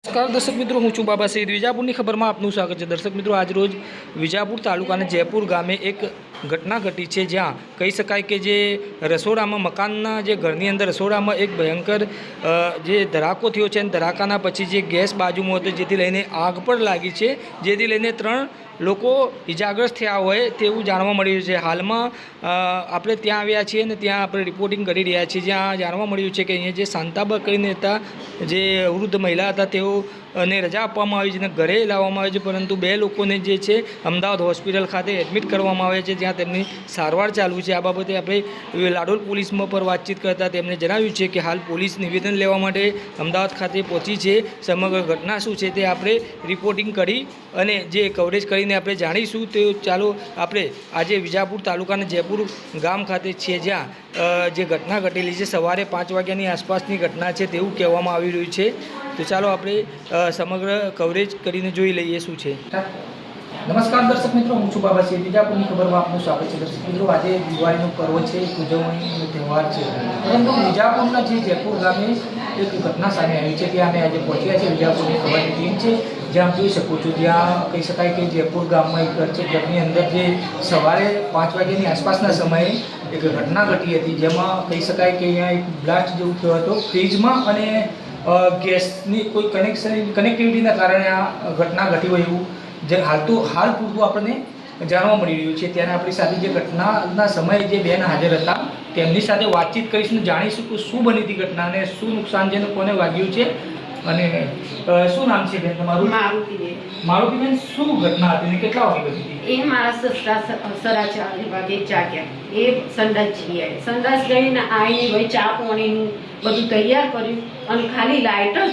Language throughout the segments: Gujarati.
નમસ્કાર દર્શક મિત્રો, હું છું બાબા સઈદ. વિજાપુરની ખબરમાં આપનું સ્વાગત છે. દર્શક મિત્રો, આજરોજ વિજાપુર તાલુકાના જયપુર ગામે એક ઘટના ઘટી છે, જ્યાં કહી શકાય કે જે રસોડામાં મકાનના જે ઘરની અંદર રસોડામાં એક ભયંકર જે ધડાકો થયો છે અને ધડાકાના પછી જે ગેસ બાજુમાં હતો, જેથી લઈને આગ પણ લાગી છે, જેથી લઈને 3 લોકો ઇજાગ્રસ્ત થયા હોય તેવું જાણવા મળ્યું છે. હાલમાં આપણે ત્યાં આવ્યા છીએ અને ત્યાં આપણે રિપોર્ટિંગ કરી રહ્યા છીએ, જ્યાં જાણવા મળ્યું છે કે અહીંયા જે શાંતાબા કરીને હતા, જે વૃદ્ધ મહિલા હતા, તેઓને રજા આપવામાં આવી છે અને ઘરે લાવવામાં આવે છે, પરંતુ 2 લોકોને જે છે અમદાવાદ હોસ્પિટલ ખાતે એડમિટ કરવામાં આવે છે, જ્યાં તેમની સારવાર ચાલુ છે. આ બાબતે આપણે લાડોલ પોલીસમાં પર વાતચીત કરતાં તેમણે જણાવ્યું છે કે હાલ પોલીસ નિવેદન લેવા માટે અમદાવાદ ખાતે પહોંચી છે. સમગ્ર ઘટના શું છે તે આપણે રિપોર્ટિંગ કરી અને જે કવરેજ કરીને આપણે જાણીશું. તો ચાલો આપણે આજે વિજાપુર તાલુકાના જયપુર ગામ ખાતે છીએ, જ્યાં જે ઘટના ઘટેલી છે સવારે 5 વાગ્યાની આસપાસની ઘટના છે તેવું કહેવામાં આવી રહ્યું છે. તો ચાલો આપણે સમગ્ર કવરેજ કરીને જોઈ લઈએ શું છે. નમસ્કાર દર્શક મિત્રો, હું છું બાબા સઈદ. વિજાપુરની ખબરમાં આપનું સ્વાગત છે. દર્શક મિત્રો, આજે દિવાળીનો પર્વ છે, ઉજવણીનો તહેવાર છે, પરંતુ વિજાપુરના જે જયપુર ગામે એક ઘટના સામે આવી છે, ત્યાં અમે આજે પહોંચ્યા છીએ. વિજાપુરની ખબરની ટીમ છે, જ્યાં જોઈ શકો છો, જ્યાં કહી શકાય કે જયપુર ગામમાં એક ઘર છે. ઘરની અંદર જે સવારે 5 વાગ્યાની આસપાસના સમયે એક ઘટના ઘટી હતી, જેમાં કહી શકાય કે અહીંયા એક બ્લાસ્ટ જેવું થયો હતો ફ્રીજમાં, અને ગેસની કોઈ કનેક્ટિવિટીના કારણે આ ઘટના ઘટી હોય એવું જે હાલ પૂરતું આપણને જાણવા મળી રહ્યું છે. ત્યારે આપણી સાથે જે ઘટનાના સમયે જે બેન હાજર હતા તેમની સાથે વાતચીત કરીશું, જાણીશું કે શું બની હતી ઘટના અને શું નુકસાન છે, કોને વાગ્યું છે. અને શું નામ છે બેન તમારું? મારુતિબેન, શું ઘટના હતી અને કેટલા વાગે ઘટી હતી? એ મારા સસરા 4:30 વાગે જાગ્યા. એ સંડાસ જઈને આવીને ભાઈ ચા પાણીનું બધું તૈયાર કર્યું અને ખાલી લાઇટર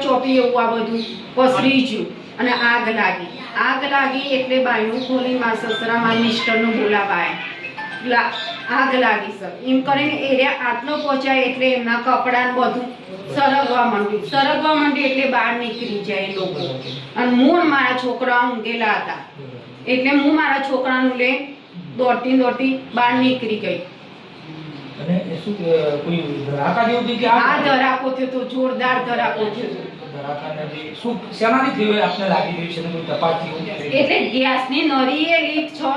ચોપી એવું આ બધું પસરી ગયું અને આગ લાગી એટલે બાયણું ખોલી મારા સસરા મારા મિસ્ટરનો બોલાવાય આગ લાગી સર એમ કરીને એરિયા આટલો પહોંચાય એટલે એમના કપડાં બધું સરગવા માંડ્યું એટલે બહાર નીકળી જાય એ લોકો. અને હું મારા છોકરા ઊંઘેલા હતા એટલે હું મારા છોકરાનું લઈને દોડતી બહાર નીકળી ગઈ. અને શું કોઈ ધડાકા જેવું થયું કે આ ધડાકો થયો તો જોરદાર ધડાકો થયો. શું શેનાથી થયું આપને લાગી રહ્યું છે? કોઈ તપાસ એટલે ગેસની નળી એ લીક છે,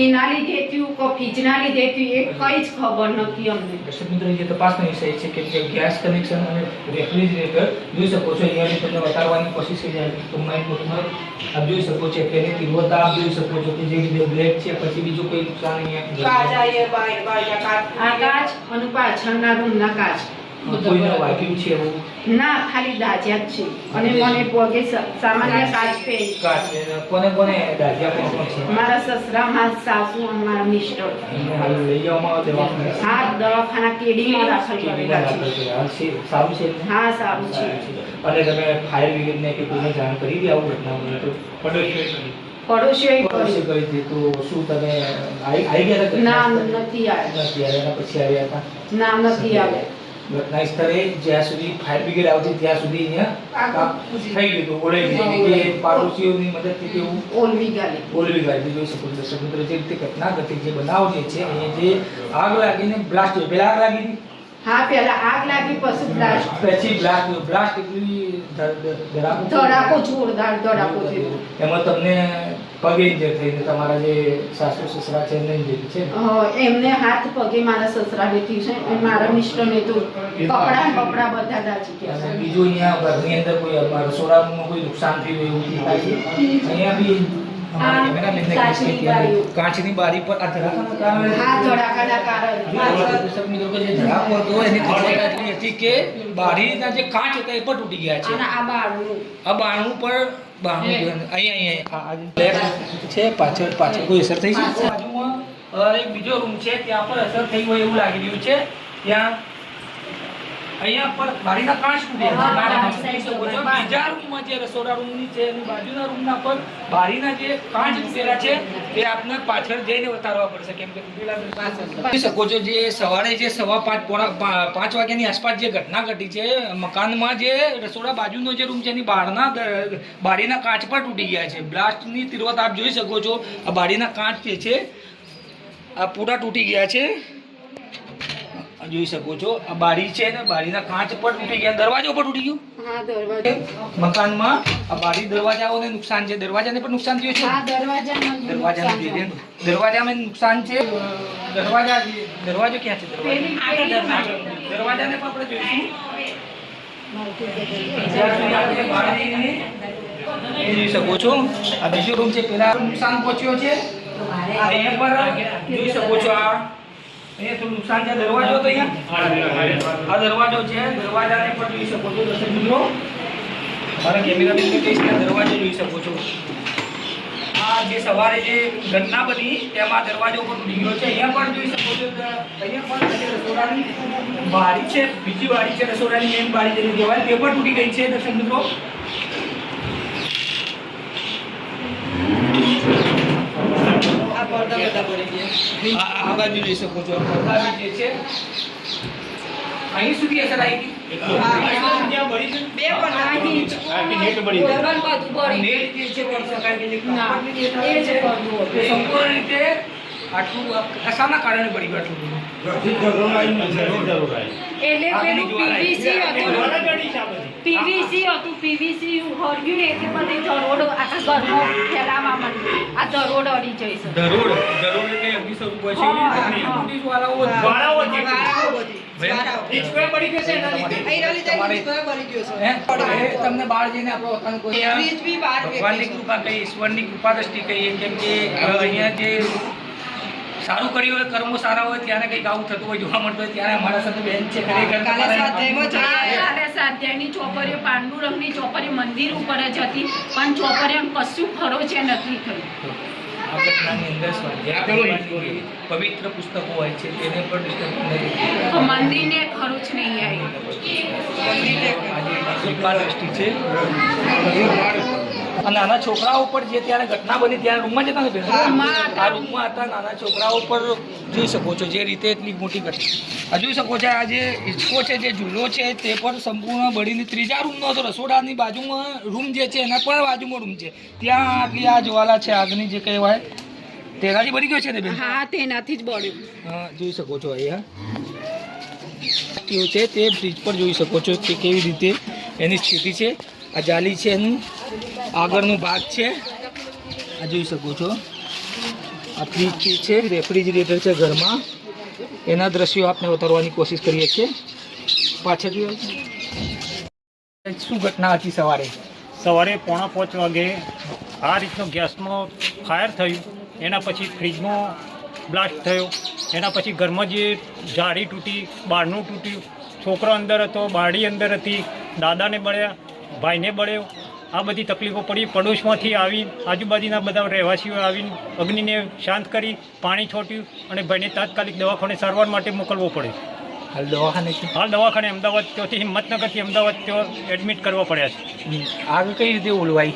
એના લીધે થયું કે ફ્રીજના લીધે થયું, એ કઈ જ ખબર નથી અમને. દર્શક મિત્રો, જે તપાસનો વિષય છે કે ગેસ કનેક્શન અને રેફ્રિજરેટર જોઈ શકો છો. અહીંયા તમને બતાવવાની કોશિશ કરી છે. આપ જોઈ શકો છો કે એની તીવ્રતા આપ જોઈ શકો છો કે જે રીતે બ્લેક છે, પછી બીજું કોઈ નુકસાન અહીંયા કાચ અને પાછળના રૂમના કાચ કોઈને વાગ્યું છે એવું ના, ખાલી દાજ્યા જ છે. અને મને પગે સામાન્ય કાચ કોને દાજ્યા કોણ છે? મારા સસરા, મારા સાસુ અને મારા મિસ્ટર. હાલ લઈ જવામાં દવાખાને? હા, દવાખાના કેડીમાં દાખલ કરેલા છે. સારું છે? હા, સારું છે. અને તમે ફાયર બ્રિગેડને કે કોઈને જાણ કરી હતી આવું ઘટનાઓને? તો પડોશીઓએ કરી હતી. તો શું તમે આવી ગયા હતા? ના, નથી આવ્યા. પછી આવ્યા હતા? ના, નથી આવ્યા. ઘટના સ્થળે જ્યાં સુધી ફાયર બ્રિગેડ આવતી ત્યાં સુધી અહીંયા થઈ ગયું હતું, ઓળાઈ ગઈ કે પાડોશીઓની મદદથી તેવું ઓલવી ગાડી જોઈ શકો છો. દર્શક મિત્રો, જે રીતે ઘટના ઘટી, જે બનાવ જે છે, અહીંયા જે આગ લાગીને બ્લાસ્ટ થયો, પહેલા આગ લાગી હતી? હા, પહેલા આગ લાગી, પછી બ્લાસ્ટ એટલી ધડાકો, જોરદાર ધડાકો થયો. એમાં તમને પગે ઇન્જર થઈને તમારા જે સાસુ સસરા છે એમને ઇન્જર છે? એમને હાથ પગે મારા સસરા બેઠી છે અને મારા મિસ્ટરને તો કપડા બધા દાજી ગયા. બીજું અહીંયા ઘરની અંદર કોઈ રસોડામાં કોઈ નુકસાન થયું એવું દેખાય છે? અહીંયા બી કાચની બારી પર આ ધડાકાના કારણે જે ધડાકો હતો એની તીવ્રતા એટલી હતી કે બારીના જે કાચ હતા એ પણ તૂટી ગયા છે. આ બારણું પર અહીંયા છે, પાછળ કોઈ અસર થઈ છે? બાજુમાં એક બીજો રૂમ છે, ત્યાં પર અસર થઈ હોય એવું લાગી રહ્યું છે. ત્યાં અહીંયા પર બારીના કાચ તૂટ્યા છે. બીજા રૂમમાં જે રસોડા રૂમની છે એની બાજુના રૂમના પર બારીના જે કાચ તૂટેલા છે એ આપને પાછળ જઈને ઉતારવા પડશે, કેમ કે જોઈ શકો છો જે સવારે જે 5:15 વાગ્યાની આસપાસ જે ઘટના ઘટી છે, મકાનમાં જે રસોડા બાજુનો જે રૂમ છે એની બારીના કાચ પર તૂટી ગયા છે. બ્લાસ્ટની તીવ્રતા આપ જોઈ શકો છો. આ બારીના કાચ જે છે આ પૂરા તૂટી ગયા છે જોઈ શકો છો આ બારી છે ને બારીના કાચ પર તૂટી ગયા, દરવાજો પર તૂટી ગયો. હા દરવાજો મકાનમાં આ બારી દરવાજાઓને નુકસાન છે, દરવાજાને પણ નુકસાન થયું છે. હા દરવાજામાં દરવાજામાં નુકસાન છે. દરવાજો ક્યાં છે? દરવાજાને પણ આપણે જોઈશું. જોઈ શકો છો આ બીજો રૂમ છે, પેલા નુકસાન પહોંચ્યો છે. અહીંયા પર જોઈ શકો છો અહીંયા થોડું નુકસાન છે. દરવાજો તો અહીંયા આ દરવાજો છે, દરવાજાને પણ જોઈ શકો છો. દર્શક મિત્રો મારા કેમેરામેન કહીશ કે દરવાજો જોઈ શકો છો. આ જે સવારે જે ઘટના બની તેમાં દરવાજો પર તૂટી ગયો છે. અહીંયા પણ જોઈ શકો છો. અહીંયા પણ રસોડાની બારી છે, બીજી બારી છે, રસોડાની મેન બારી જેની કહેવાય તે પણ તૂટી ગઈ છે. દર્શક મિત્રો આ બાજુ જોઈ શકો છો. પડદા બી જે છે અહીં સુધી અસર આવી ગઈ. નેટ જે છે કરી શકાય કે જે કાપડની નેટ છે, સંપૂર્ણ રીતે આટલું કશાના કારણે પડી ગયું આટલું બધું? એટલે પેલું પીવીસી હતું, પીવીસી હરગ્યું ને એટલે બધી દરોડ આખા ઘરમાં ફેલાવા માંડી. આ દરોડ અડી જઈ છે. દરોડ એટલે અગ્નિ સ્વરૂપ હોય છે. પોલીસ વાળાઓ તમને બહાર જઈને આપણો પોતાનું કોઈ ભગવાનની કૃપા કહીએ, ઈશ્વરની કૃપા દ્રષ્ટિ કહીએ. કેમ કે અહીંયા જે સારું કર્યું હોય, કર્મો સારા હોય ત્યારે કંઈક આવું થતું હોય, જોવા મળતું હોય ત્યારે અમારા સાથે બેન છે ખરેખર સાધ્યાયની ચોપરીઓ, પાંડુરંગની ચોપરી મંદિર ઉપર જ હતી, પણ ચોપરીઓ કશું ખરો છે નથી થયું. આ ઘટનાની અંદર સ્વાધ્યાય પવિત્ર પુસ્તકો હોય છે તેને પણ ડિસ્ટર્બ નથી. મંદિરને ખરું જ નહીં આવ્યું. આજે કૃપા દ્રષ્ટિ છે. આ નાના છોકરાઓ પર જે ત્યારે ઘટના બની ત્યારે રૂમમાં જતા ને આ રૂમમાં હતા નાના છોકરાઓ પર જોઈ શકો છો જે રીતે એટલી મોટી ઘટના જોઈ શકો છો. આ જે હિંચકો છે, જે ઝૂલો છે તે પણ સંપૂર્ણ બળીને ત્રીજા રૂમનો હતો. રસોડાની બાજુમાં રૂમ જે છે એના પણ બાજુમાં રૂમ છે, ત્યાં આટલી આ જ્વાલા છે આગની જે કહેવાય તેનાથી બળી ગયો છે ને બેન? હા તેનાથી જ બળ્યું. હા જોઈ શકો છો અહીંયા કેવું છે તે બ્રિજ પર જોઈ શકો છો કે કેવી રીતે એની સ્થિતિ છે. આ જાલી છે એનું આગળનો ભાગ છે, આ જોઈ શકો છો. આ ફ્રીજ છે, રેફ્રિજરેટર છે ઘરમાં, એના દ્રશ્યો આપણે ઉતારવાની કોશિશ કરીએ છીએ. પાછળથી શું ઘટના હતી સવારે? સવારે 4:45 વાગે આ રીતનો ગેસનો ફાયર થયું. એના પછી ફ્રીજમાં બ્લાસ્ટ થયો. એના પછી ઘરમાં જે જાળી તૂટી, બહારનું તૂટ્યું, છોકરો અંદર હતો, બાળી અંદર હતી, દાદાને બળ્યા, ભાઈને બળ્યો. આ બધી તકલીફો પડી. પડોશમાંથી આવી આજુબાજુના બધા રહેવાસીઓ આવીને અગ્નિને શાંત કરી, પાણી છોટ્યું અને ભાઈને તાત્કાલિક દવાખાને સારવાર માટે મોકલવો પડે. હાલ દવાખાને છે? હાલ દવાખાને અમદાવાદ, ત્યાંથી હિંમતનગરથી અમદાવાદ ત્યાં એડમિટ કરવા પડ્યા છે. આગ કઈ રીતે ઓલવાઈ?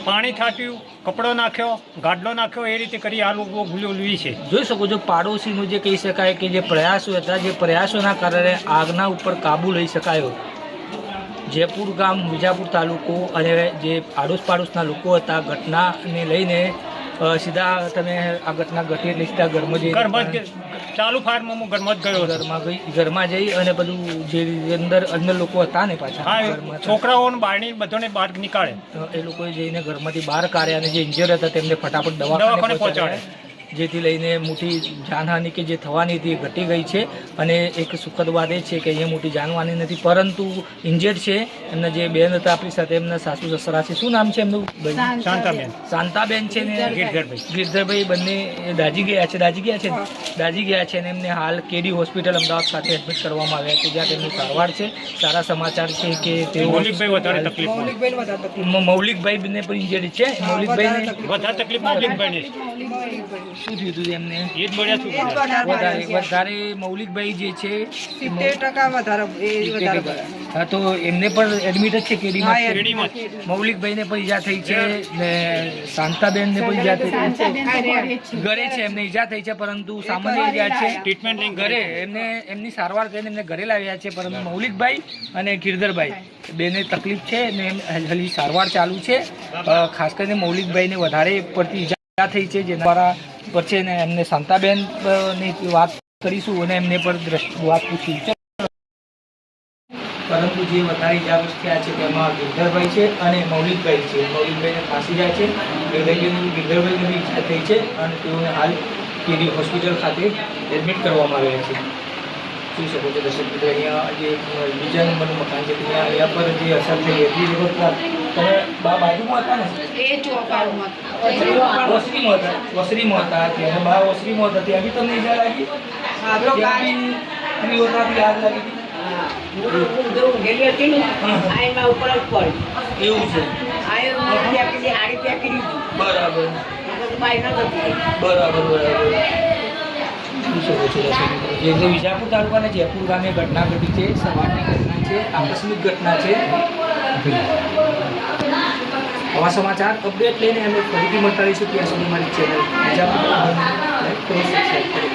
પાણી છાંટ્યું, કપડો નાખ્યો, ગાડલો નાખ્યો, એ રીતે કરી આ લોકો ગુલવી છે. જોઈ શકો છો પાડોશીનું જે કહી શકાય કે જે પ્રયાસો હતા, જે પ્રયાસોના કારણે આગના ઉપર કાબુ લઈ શકાયો. જયપુર ગામ, વિજાપુર તાલુકો અને જે આડોશ પાડોશના લોકો હતા ઘટનાને લઈને સીધા તમે આ ઘટના ઘટી એટલે સીધા ઘરમાં જઈ ચાલુ ફાયરમાં હું ઘરમાં જ ગયો. ઘરમાં જઈ અને બધું જે અંદર લોકો હતા ને પાછા છોકરાઓને બારણી બધાને બહાર નીકાળે. એ લોકોએ જઈને ઘરમાંથી બહાર કાઢ્યા અને જે ઇન્જર હતા તેમને ફટાફટ દવાખાને પહોંચાડે, જેથી લઈને મોટી જાનહાનિ કે જે થવાની હતી એ ઘટી ગઈ છે. અને એક સુખદ વાત એ છે કે અહીંયા મોટી જાનહાનિ નથી, પરંતુ ઇન્જર્ડ છે એમના જે બેન હતા આપણી સાથે, એમના સાસુ સસરા છે. શું નામ છે એમનું? શાંતાબેન છે ને ગિરધરભાઈ, બંને દાજી ગયા છે. દાજી ગયા છે અને એમને હાલ કેડી હોસ્પિટલ અમદાવાદ ખાતે એડમિટ કરવામાં આવ્યા છે, જ્યાં તેમની સારવાર છે. સારા સમાચાર છે કે તેઓ મૌલિકભાઈને પણ ઇન્જર્ડ છે. મૌલિકભાઈને વધારે તકલીફ મૌલિકભાઈને શું થયું હતું એમને? એ જ મળ્યા વધારે મૌલિકભાઈ જે છે 70% વધારે. હા તો એમને પણ એડમિટ જ છે કેડીમાં. મૌલિકભાઈને પણ ઈજા થઈ છે ને શાંતાબેનને પણ ઈજા થઈ છે. ઘરે છે એમને ઈજા થઈ છે, પરંતુ સામાન્ય ઈજા છે. ટ્રીટમેન્ટ ઘરે એમની સારવાર કરીને એમને ઘરે લાવ્યા છે. પરંતુ મૌલિકભાઈ અને ગિરધરભાઈ બેને તકલીફ છે ને હજી સારવાર ચાલુ છે. ખાસ કરીને મૌલિકભાઈને વધારે પડતી ઈજા થઈ છે, જેના દ્વારા પછી એમને શાંતાબેન ની વાત કરીશું અને એમને પર વાત પૂછીશું. પરંતુ જે વધારે ઇજાગ્રસ્ત થયા છે તેમાં ગિરધરભાઈ છે અને મૌલિકભાઈ છે. મૌલિકભાઈને ફાંસી જાય છે. ગિરધરભાઈને બી ઈજા થઈ છે અને તેઓને હાલ કેરી હોસ્પિટલ ખાતે એડમિટ કરવામાં આવ્યા છે. જોઈ શકો છો દર્શક મિત્રો, અહીંયા જે બીજા નંબરનું મકાન છે ત્યાં અહીંયા પર જે અસર થઈ એટલી વખત તમે બાજુમાં હતા ને એ ચોપાળમાં વસરીમાં હતા ત્યાં બા વસરીમાં હતા ત્યાં બી તમને ઈજા લાગી? ત્યાં બી ત્રિવતાથી આગ લાગી હતી? એવું છે. બરાબર બરાબર. જોઈ શકો છો દર્શક મિત્રો, જે વિજાપુર તાલુકાના જયપુર ગામે ઘટના ઘટી છે. સવારની ઘટના છે, આકસ્મિક ઘટના છે. આવા સમાચાર અપડેટ લઈને અમે ફરીથી મળતા રહીશું. ત્યાં સુધી મારી ચેનલ વિજાપુર લાઈક કરો, સબસ્ક્રાઈબ કરો.